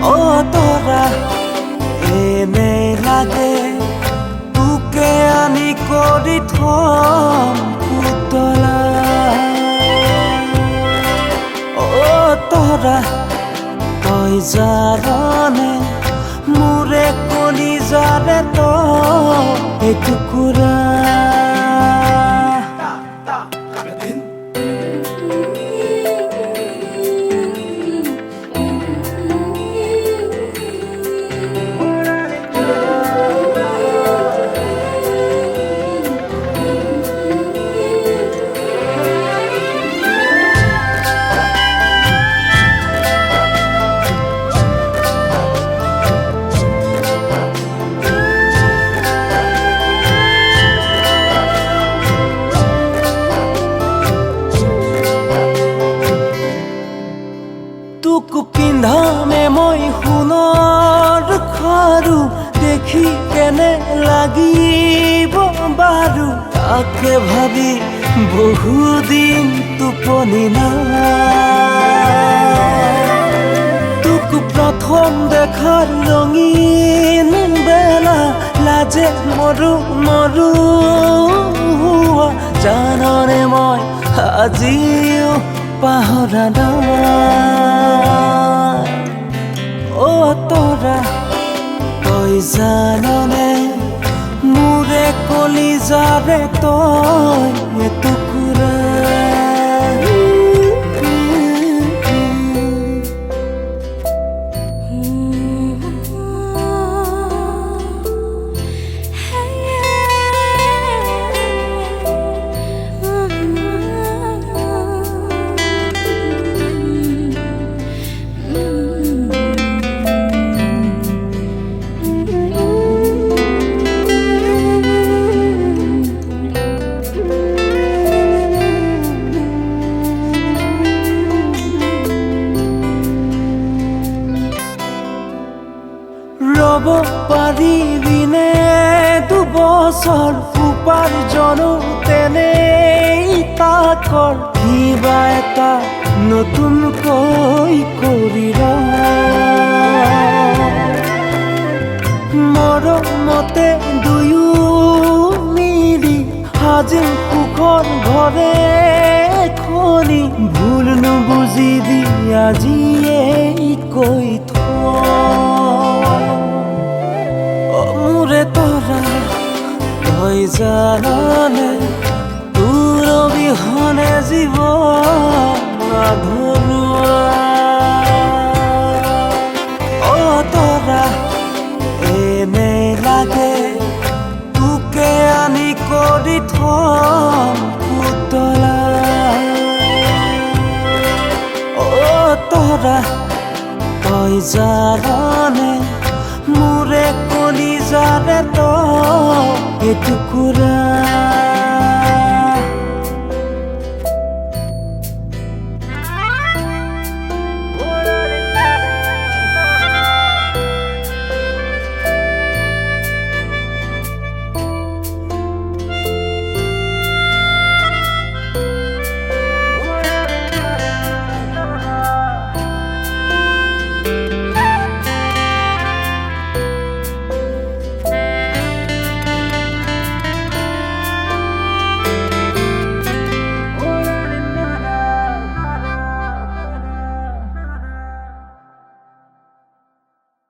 ও তোৰা এনে লাগে তোকে আনি কৰি থম পুতলা ও তোৰা তই জানে মোৰে কলিজাৰে তই এই টুকুৰা তোক পিন্ধামে মই সোণৰ খাৰু দেখি কেনে লাগিব বাৰু তাকে ভাবি বহুদিন টোপনি নাই তোক প্ৰথম দেখাৰ ৰঙীন বেলা লাজে মৰো মৰো জাননে মই আজিও পাহৰা নাই ও তোৰা তই জাননে মোৰে কলিজাৰে তই এটুকুৰা ৰব পাৰিবিনে দুবছৰ উপাৰ্জনো তেনেই তাকৰ কিবা এটা নতুনকৈ কৰি মৰমতে দুয়ো মিলি সাজিম সুখৰ ঘৰে খনি ভুল নুবুজি দি আজিয়েই কৈ মোৰে তোৰা তই জাননে তোৰ অবিহনে জীৱন আধৰুৱা ও তোৰা এনে লাগে তোকে আনি কৰি থম পুতলা ও তোৰা তই জাননে মোৰে কলিজাৰে তই এটুকুৰা